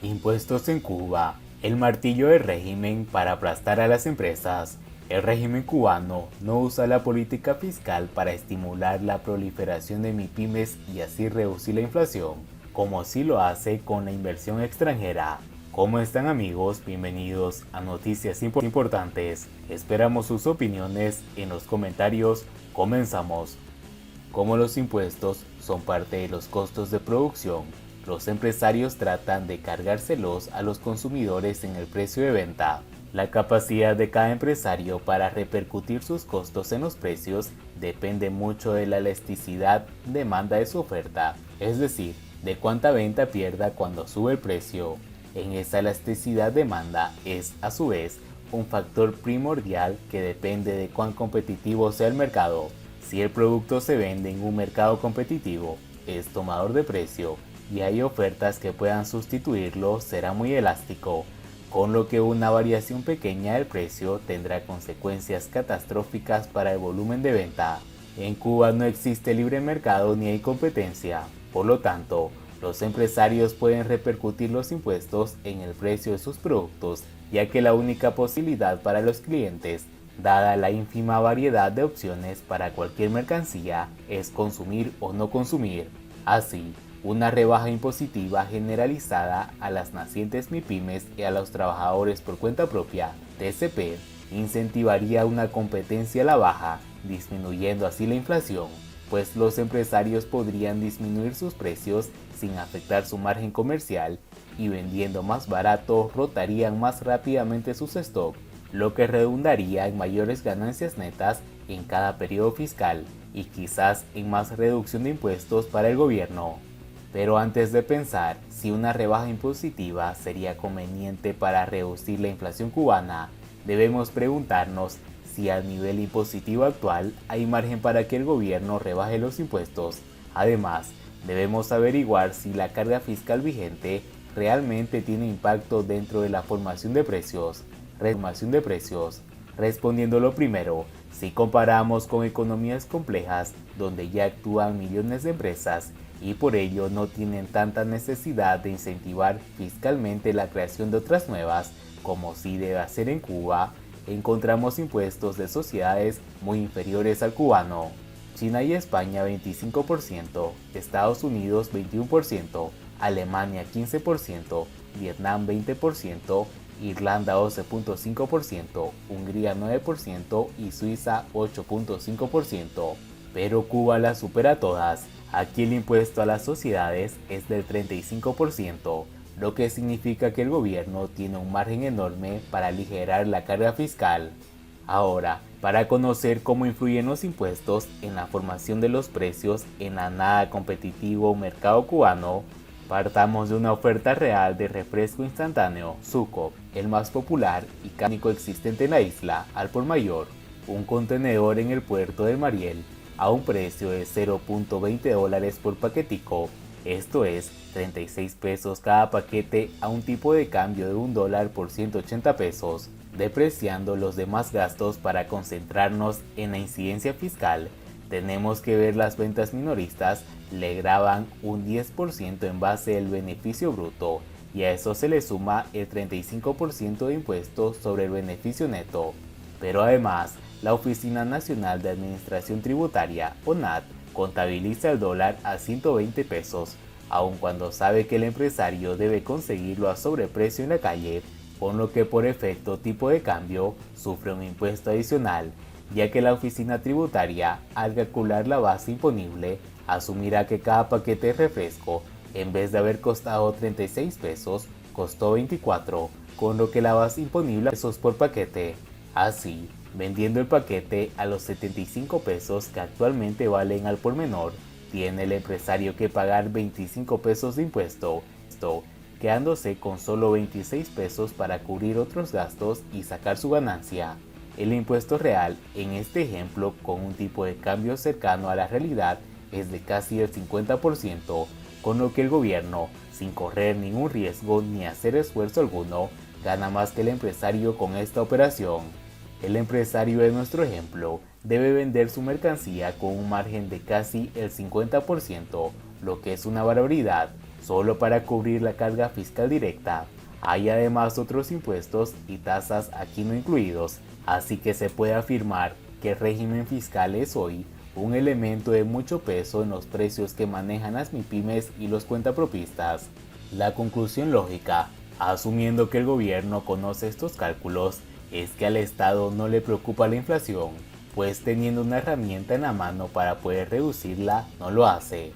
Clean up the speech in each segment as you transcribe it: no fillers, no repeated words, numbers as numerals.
Impuestos en Cuba, el martillo del régimen para aplastar a las empresas. El régimen cubano no usa la política fiscal para estimular la proliferación de MIPYMES y así reducir la inflación, como sí lo hace con la inversión extranjera. ¿Cómo están amigos? Bienvenidos a Noticias Importantes. Esperamos sus opiniones en los comentarios. Comenzamos. Como los impuestos son parte de los costos de producción, los empresarios tratan de cargárselos a los consumidores en el precio de venta. La capacidad de cada empresario para repercutir sus costos en los precios depende mucho de la elasticidad demanda de su oferta, es decir, de cuánta venta pierda cuando sube el precio. En esa elasticidad demanda es, a su vez, un factor primordial que depende de cuán competitivo sea el mercado. Si el producto se vende en un mercado competitivo, es tomador de precio y hay ofertas que puedan sustituirlo, será muy elástico, con lo que una variación pequeña del precio tendrá consecuencias catastróficas para el volumen de venta. En Cuba no existe libre mercado ni hay competencia, por lo tanto, los empresarios pueden repercutir los impuestos en el precio de sus productos, ya que la única posibilidad para los clientes, dada la ínfima variedad de opciones para cualquier mercancía, es consumir o no consumir. Así, una rebaja impositiva generalizada a las nacientes MIPYMES y a los trabajadores por cuenta propia, TCP, incentivaría una competencia a la baja, disminuyendo así la inflación, pues los empresarios podrían disminuir sus precios sin afectar su margen comercial y vendiendo más barato rotarían más rápidamente sus stocks, lo que redundaría en mayores ganancias netas en cada periodo fiscal y quizás en más reducción de impuestos para el gobierno. Pero antes de pensar si una rebaja impositiva sería conveniente para reducir la inflación cubana, debemos preguntarnos si al nivel impositivo actual hay margen para que el gobierno rebaje los impuestos. Además, debemos averiguar si la carga fiscal vigente realmente tiene impacto dentro de la formación de precios. Respondiendo lo primero, si comparamos con economías complejas donde ya actúan millones de empresas y por ello no tienen tanta necesidad de incentivar fiscalmente la creación de otras nuevas, como sí debe hacer en Cuba, encontramos impuestos de sociedades muy inferiores al cubano. China y España 25%, Estados Unidos 21%, Alemania 15%, Vietnam 20%, Irlanda 12.5%, Hungría 9% y Suiza 8.5%. Pero Cuba las supera todas. Aquí el impuesto a las sociedades es del 35%, lo que significa que el gobierno tiene un margen enorme para aligerar la carga fiscal. Ahora, para conocer cómo influyen los impuestos en la formación de los precios en el nada competitivo mercado cubano, partamos de una oferta real de refresco instantáneo, Suco, el más popular y cánico existente en la isla, al por mayor, un contenedor en el puerto del Mariel, a un precio de $0.20 por paquetico, esto es 36 pesos cada paquete a un tipo de cambio de $1 por 180 pesos, depreciando los demás gastos para concentrarnos en la incidencia fiscal. Tenemos que ver las ventas minoristas le graban un 10% en base del beneficio bruto y a eso se le suma el 35% de impuestos sobre el beneficio neto. Pero además, la Oficina Nacional de Administración Tributaria, ONAT, contabiliza el dólar a 120 pesos, aun cuando sabe que el empresario debe conseguirlo a sobreprecio en la calle, con lo que por efecto tipo de cambio sufre un impuesto adicional, ya que la oficina tributaria, al calcular la base imponible, asumirá que cada paquete de refresco, en vez de haber costado 36 pesos, costó 24, con lo que la base imponible es pesos por paquete. Así, vendiendo el paquete a los 75 pesos que actualmente valen al por menor, tiene el empresario que pagar 25 pesos de impuesto, quedándose con solo 26 pesos para cubrir otros gastos y sacar su ganancia. El impuesto real, en este ejemplo, con un tipo de cambio cercano a la realidad, es de casi el 50%, con lo que el gobierno, sin correr ningún riesgo ni hacer esfuerzo alguno, gana más que el empresario con esta operación. El empresario de nuestro ejemplo debe vender su mercancía con un margen de casi el 50%, lo que es una barbaridad. solo para cubrir la carga fiscal directa. Hay además otros impuestos y tasas aquí no incluidos, así que se puede afirmar que el régimen fiscal es hoy un elemento de mucho peso en los precios que manejan las MIPYMES y los cuentapropistas. La conclusión lógica, asumiendo que el gobierno conoce estos cálculos, es que al Estado no le preocupa la inflación, pues teniendo una herramienta en la mano para poder reducirla, no lo hace.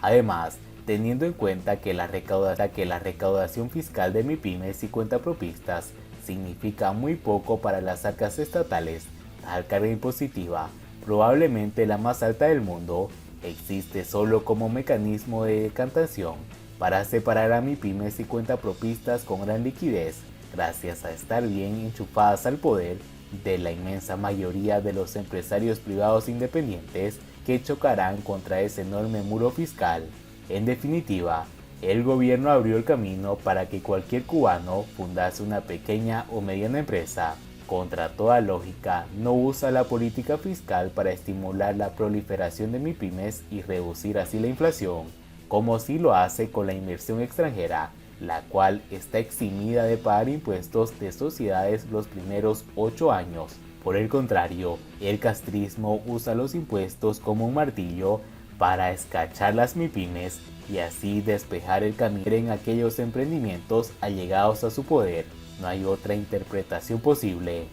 Además, teniendo en cuenta que la recaudación fiscal de MIPYMES y cuentapropistas significa muy poco para las arcas estatales, tal carga impositiva, probablemente la más alta del mundo, existe solo como mecanismo de decantación para separar a MIPYMES y cuentapropistas con gran liquidez, gracias a estar bien enchufadas al poder de la inmensa mayoría de los empresarios privados independientes que chocarán contra ese enorme muro fiscal. En definitiva, el gobierno abrió el camino para que cualquier cubano fundase una pequeña o mediana empresa. Contra toda lógica, no usa la política fiscal para estimular la proliferación de MIPYMES y reducir así la inflación, como sí lo hace con la inversión extranjera, la cual está eximida de pagar impuestos de sociedades los primeros 8 años. Por el contrario, el castrismo usa los impuestos como un martillo para escachar las MIPYMES y así despejar el camino en aquellos emprendimientos allegados a su poder. No hay otra interpretación posible.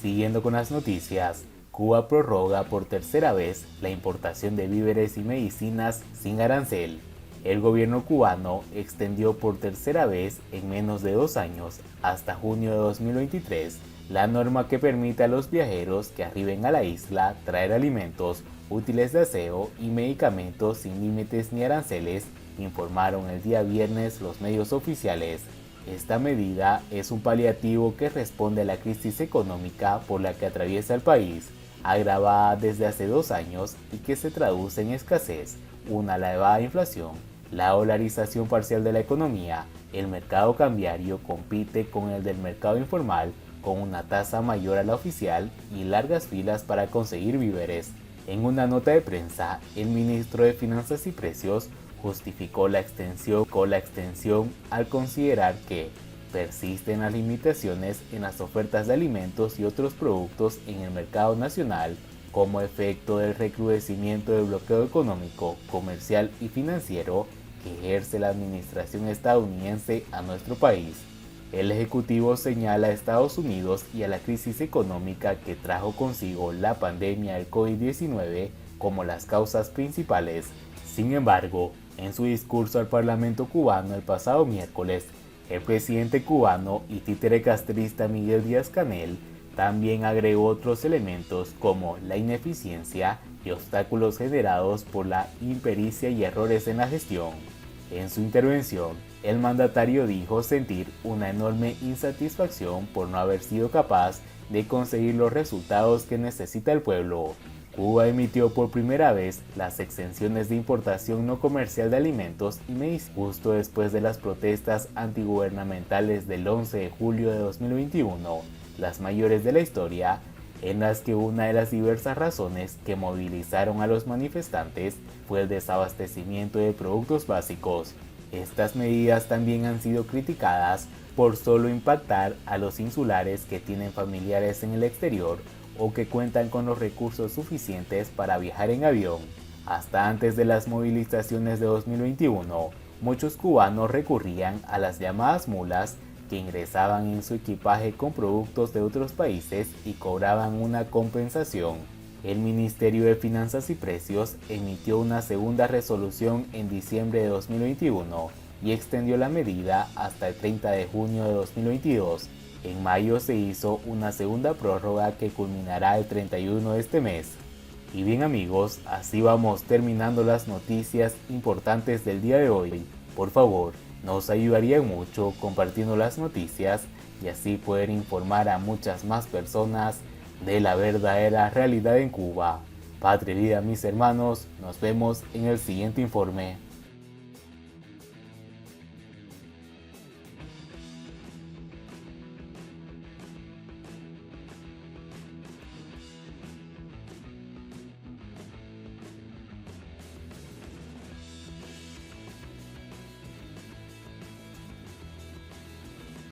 Siguiendo con las noticias, Cuba prorroga por tercera vez la importación de víveres y medicinas sin arancel. El gobierno cubano extendió por tercera vez en menos de 2 años, hasta junio de 2023, la norma que permite a los viajeros que arriben a la isla traer alimentos, útiles de aseo y medicamentos sin límites ni aranceles, informaron el día viernes los medios oficiales. Esta medida es un paliativo que responde a la crisis económica por la que atraviesa el país, agravada desde hace 2 años y que se traduce en escasez, una elevada inflación, la dolarización parcial de la economía. El mercado cambiario compite con el del mercado informal con una tasa mayor a la oficial y largas filas para conseguir víveres. En una nota de prensa, el ministro de Finanzas y Precios justificó la extensión al considerar que persisten las limitaciones en las ofertas de alimentos y otros productos en el mercado nacional como efecto del recrudecimiento del bloqueo económico, comercial y financiero que ejerce la administración estadounidense a nuestro país. El Ejecutivo señala a Estados Unidos y a la crisis económica que trajo consigo la pandemia del COVID-19 como las causas principales. Sin embargo, en su discurso al Parlamento cubano el pasado miércoles, el presidente cubano y títere castrista Miguel Díaz-Canel también agregó otros elementos como la ineficiencia y obstáculos generados por la impericia y errores en la gestión. En su intervención, el mandatario dijo sentir una enorme insatisfacción por no haber sido capaz de conseguir los resultados que necesita el pueblo. Cuba emitió por primera vez las exenciones de importación no comercial de alimentos y medicinas justo después de las protestas antigubernamentales del 11 de julio de 2021, las mayores de la historia, en las que una de las diversas razones que movilizaron a los manifestantes fue el desabastecimiento de productos básicos. Estas medidas también han sido criticadas por solo impactar a los insulares que tienen familiares en el exterior o que cuentan con los recursos suficientes para viajar en avión. Hasta antes de las movilizaciones de 2021, muchos cubanos recurrían a las llamadas mulas que ingresaban en su equipaje con productos de otros países y cobraban una compensación. El Ministerio de Finanzas y Precios emitió una segunda resolución en diciembre de 2021 y extendió la medida hasta el 30 de junio de 2022. En mayo se hizo una segunda prórroga que culminará el 31 de este mes. Y bien amigos, así vamos terminando las noticias importantes del día de hoy. Por favor, nos ayudaría mucho compartiendo las noticias y así poder informar a muchas más personas de la verdadera realidad en Cuba. Patria y vida mis hermanos, nos vemos en el siguiente informe.